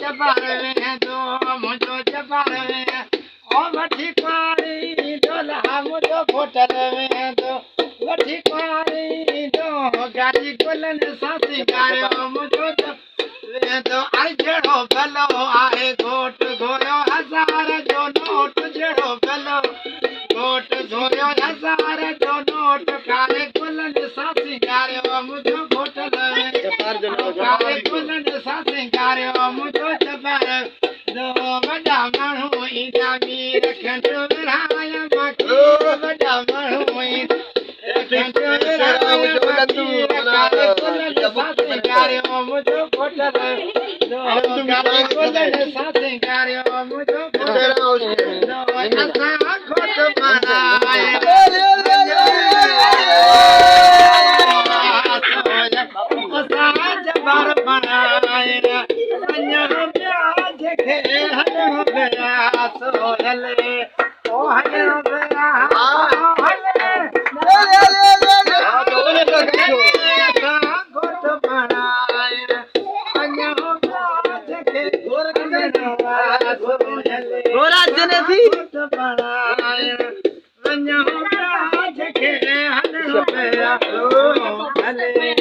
जबार में दो मुझो जबार में ओ वठी पारी डोला मुझो होटल में दो वठी पारी दो गाड़ी गुलन सासी गारियो मुझो तो आई जेड़ो भलो आहे घोट घोयो हजार जो नोट जेड़ो भलो घोट घोयो हजार जो नोट काले गुलन सासी गारियो मुझो होटल में काले गुलन सासी गारियो मुझो जबर दो वडा माण्हू ईंदा मीर खंड विरहाय माखी वडा माण्हू ईंदा खंड विरहाय माखी काले गुलन सासी गारियो मुझो होटल दो काले गुलन सासी गारियो मुझो होटल दो असां घोट बनाए जबार बनाए अञा प्याज खे हलो गया सोहले ओ हलो गया घोट बनाए अञा प्याज खे घोट बनाए अञा प्याज खे हलो गया हले